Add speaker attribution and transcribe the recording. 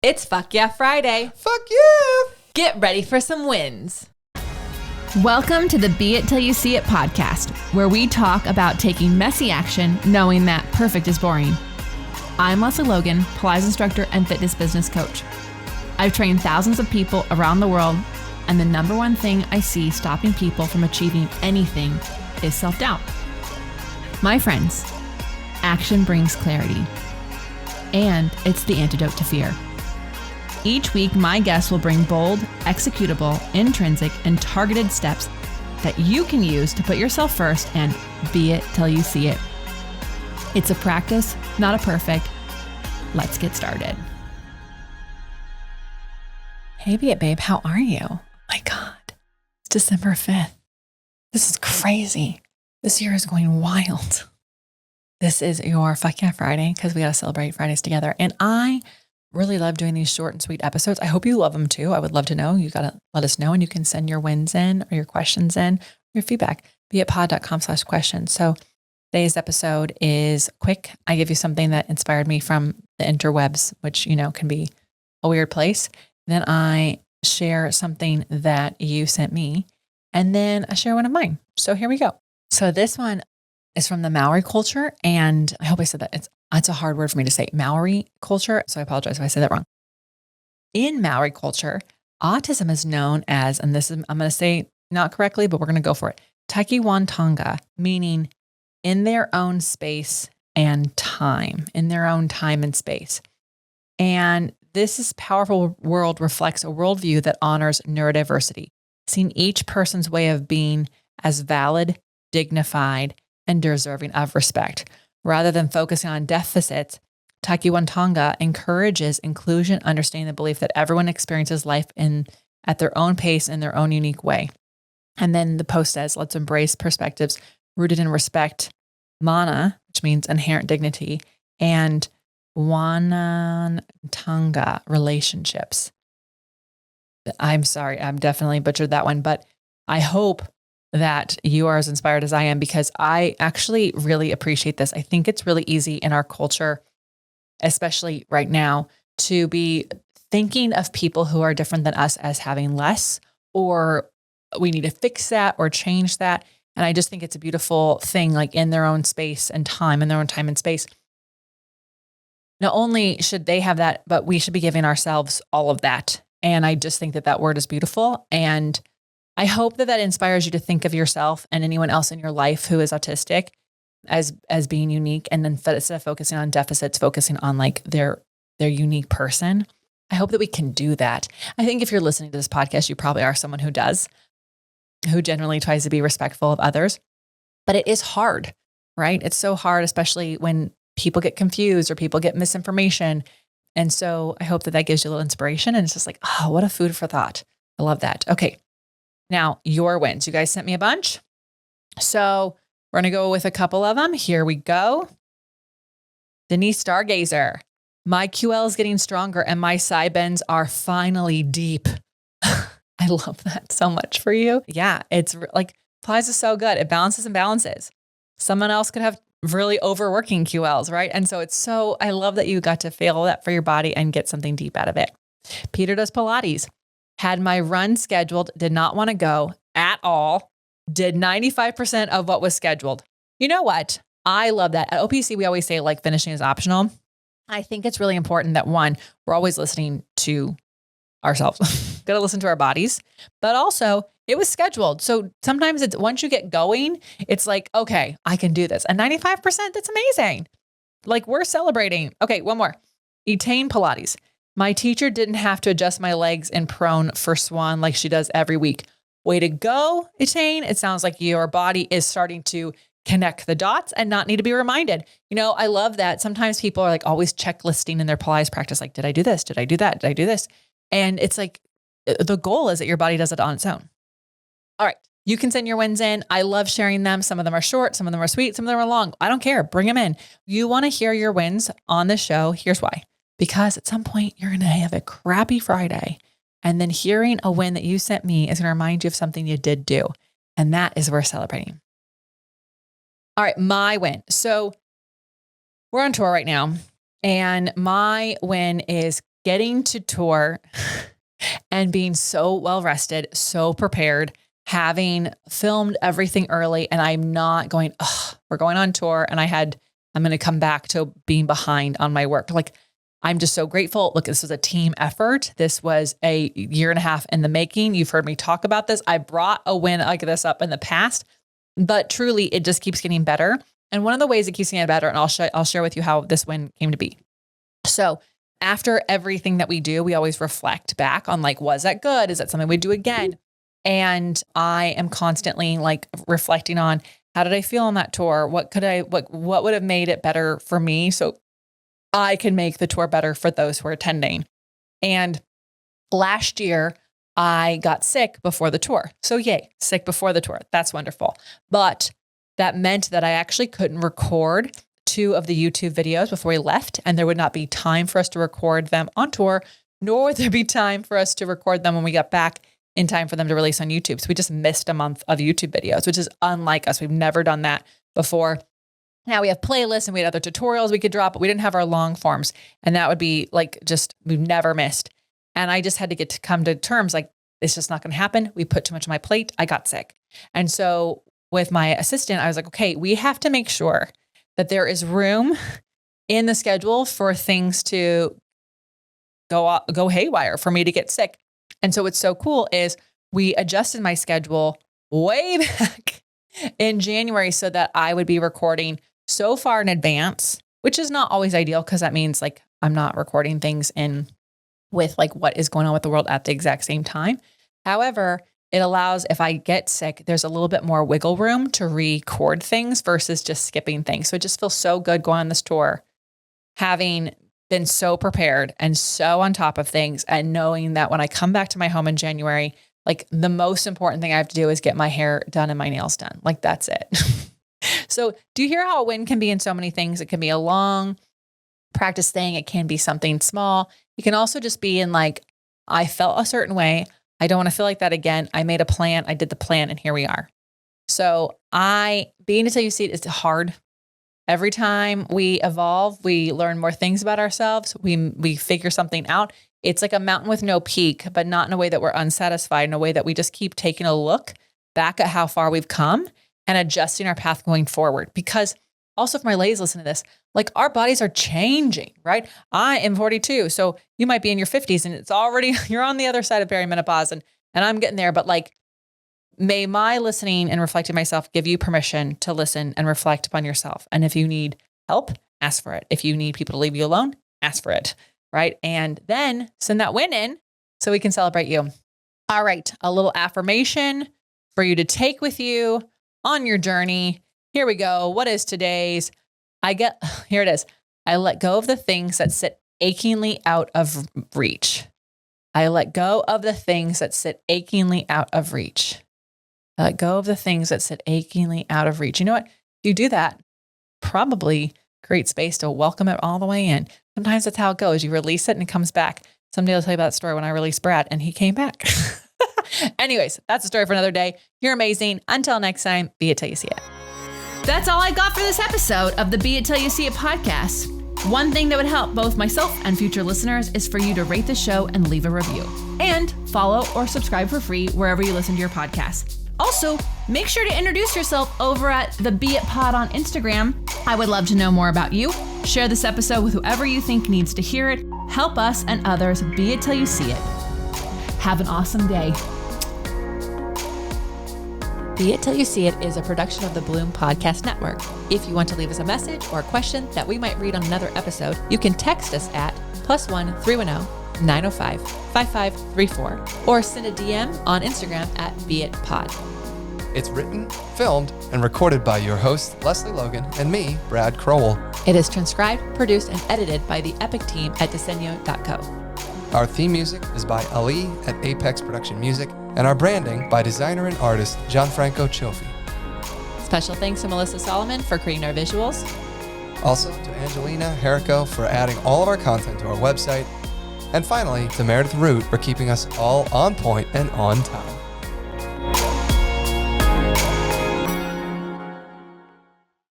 Speaker 1: It's Fuck Yeah Friday.
Speaker 2: Fuck yeah!
Speaker 1: Get ready for some wins.
Speaker 3: Welcome to the Be It Till You See It podcast, where we talk about taking messy action, knowing that perfect is boring. I'm Lesley Logan, Pilates instructor and fitness business coach. I've trained thousands of people around the world, and the number one thing I see stopping people from achieving anything is self-doubt. My friends, action brings clarity, and it's the antidote to fear. Each week, my guests will bring bold, executable, intrinsic, and targeted steps that you can use to put yourself first and be it till you see it. It's a practice, not a perfect. Let's get started.
Speaker 1: Hey, Be It Babe, how are you? My God, it's December 5th. This is crazy. This year is going wild. This is your Fuck Yeah Friday because we got to celebrate Fridays together. And I really love doing these short and sweet episodes. I hope you love them too. I would love to know. You got to let us know, and you can send your wins in or your questions in, your feedback, beitpod.com/questions. So today's episode is quick. I give you something that inspired me from the interwebs, which, can be a weird place. Then I share something that you sent me, and then I share one of mine. So here we go. So this one is from the Maori culture. And I hope I said that. It's a hard word for me to say, Maori culture. So I apologize if I said that wrong. In Maori culture, autism is known as, and this is, I'm going to say not correctly, but we're going to go for it, takiwātanga, meaning in their own space and time, in their own time and space. And this powerful world reflects a worldview that honors neurodiversity, seeing each person's way of being as valid, dignified, and deserving of respect. Rather than focusing on deficits, takiwātanga encourages inclusion, understanding the belief that everyone experiences life at their own pace in their own unique way. And then the post says, let's embrace perspectives rooted in respect, mana, which means inherent dignity, and wanatanga, relationships. I'm sorry, I've definitely butchered that one, but I hope that you are as inspired as I am, because I actually really appreciate this. I think it's really easy in our culture, especially right now, to be thinking of people who are different than us as having less, or we need to fix that or change that. And I just think it's a beautiful thing, like in their own space and time, in their own time and space. Not only should they have that, but we should be giving ourselves all of that. And I just think that word is beautiful. And I hope that inspires you to think of yourself and anyone else in your life who is autistic as being unique. And then instead of focusing on deficits, focusing on like their unique person. I hope that we can do that. I think if you're listening to this podcast, you probably are someone who generally tries to be respectful of others, but it is hard, right? It's so hard, especially when people get confused or people get misinformation. And so I hope that gives you a little inspiration. And it's just like, oh, what a food for thought. I love that. Okay. Now, your wins. You guys sent me a bunch. So we're going to go with a couple of them. Here we go. Denise Stargazer. My QL is getting stronger and my side bends are finally deep. I love that so much for you. Yeah, it's like Pilates is so good. It balances and balances. Someone else could have really overworking QLs, right? And so I love that you got to feel that for your body and get something deep out of it. Peter does Pilates. Had my run scheduled, did not want to go at all, did 95% of what was scheduled. You know what? I love that. At OPC, we always say like finishing is optional. I think it's really important that one, we're always listening to ourselves. Got to listen to our bodies, but also it was scheduled. So sometimes it's once you get going, it's like, okay, I can do this. And 95%, that's amazing. Like we're celebrating. Okay, one more. Etain Pilates. My teacher didn't have to adjust my legs in prone for swan like she does every week. Way to go, Etain. It sounds like your body is starting to connect the dots and not need to be reminded. I love that. Sometimes people are like always checklisting in their Pilates practice. Like, did I do this? Did I do that? Did I do this? And it's like, the goal is that your body does it on its own. All right. You can send your wins in. I love sharing them. Some of them are short. Some of them are sweet. Some of them are long. I don't care. Bring them in. You want to hear your wins on the show. Here's why. Because at some point you're going to have a crappy Friday, and then hearing a win that you sent me is going to remind you of something you did do. And that is worth celebrating. All right. My win. So we're on tour right now, and my win is getting to tour and being so well rested, so prepared, having filmed everything early, and I'm not going, we're going on tour and I'm going to come back to being behind on my work. Like, I'm just so grateful. Look, this was a team effort. This was a year and a half in the making. You've heard me talk about this. I brought a win like this up in the past, but truly it just keeps getting better. And one of the ways it keeps getting better, and I'll share with you how this win came to be. So after everything that we do, we always reflect back on like, was that good? Is that something we do again? And I am constantly like reflecting on, how did I feel on that tour? What would have made it better for me so I can make the tour better for those who are attending? And last year I got sick before the tour. So yay, sick before the tour. That's wonderful. But that meant that I actually couldn't record 2 of the YouTube videos before we left, and there would not be time for us to record them on tour, nor would there be time for us to record them when we got back in time for them to release on YouTube. So we just missed a month of YouTube videos, which is unlike us. We've never done that before. Now we have playlists and we had other tutorials we could drop, but we didn't have our long forms. And that would be like, we've never missed. And I just had to come to terms like, it's just not going to happen. We put too much on my plate. I got sick. And so with my assistant, I was like, okay, we have to make sure that there is room in the schedule for things to go haywire, for me to get sick. And so what's so cool is we adjusted my schedule way back in January so that I would be recording so far in advance, which is not always ideal because that means like I'm not recording things in with like what is going on with the world at the exact same time. However, it allows, if I get sick, there's a little bit more wiggle room to record things versus just skipping things. So it just feels so good going on this tour, having been so prepared and so on top of things, and knowing that when I come back to my home in January, like the most important thing I have to do is get my hair done and my nails done. Like that's it. So do you hear how a win can be in so many things? It can be a long practice thing. It can be something small. It can also just be in like, I felt a certain way. I don't want to feel like that again. I made a plan. I did the plan and here we are. So being until you see it is hard. Every time we evolve, we learn more things about ourselves. We figure something out. It's like a mountain with no peak, but not in a way that we're unsatisfied, in a way that we just keep taking a look back at how far we've come and adjusting our path going forward. Because also, for my ladies listen to this, like our bodies are changing, right? I am 42. So you might be in your 50s and it's already, you're on the other side of perimenopause and I'm getting there. But like, may my listening and reflecting myself give you permission to listen and reflect upon yourself. And if you need help, ask for it. If you need people to leave you alone, ask for it, right? And then send that win in so we can celebrate you. All right, a little affirmation for you to take with you on your journey. Here we go. What is today's? Here it is. I let go of the things that sit achingly out of reach. I let go of the things that sit achingly out of reach. I let go of the things that sit achingly out of reach. You know what? If you do that, probably create space to welcome it all the way in. Sometimes that's how it goes. You release it and it comes back. Someday I'll tell you about that story when I released Brad and he came back. Anyways, that's a story for another day. You're amazing. Until next time, be it till you see it.
Speaker 3: That's all I got for this episode of the Be It Till You See It podcast. One thing that would help both myself and future listeners is for you to rate the show and leave a review. And follow or subscribe for free wherever you listen to your podcast. Also, make sure to introduce yourself over at the Be It Pod on Instagram. I would love to know more about you. Share this episode with whoever you think needs to hear it. Help us and others be it till you see it. Have an awesome day.
Speaker 1: Be It Till You See It is a production of the Bloom Podcast Network. If you want to leave us a message or a question that we might read on another episode, you can text us at +1 310 905 5534 or send a DM on Instagram at BeItPod.
Speaker 2: It's written, filmed, and recorded by your host, Lesley Logan, and me, Brad Crowell.
Speaker 1: It is transcribed, produced, and edited by the epic team at Diseño.co.
Speaker 2: Our theme music is by Ali at Apex Production Music, and our branding by designer and artist Gianfranco Cioffi.
Speaker 1: Special thanks to Melissa Solomon for creating our visuals.
Speaker 2: Also to Angelina Herrico for adding all of our content to our website. And finally, to Meredith Root for keeping us all on point and on time.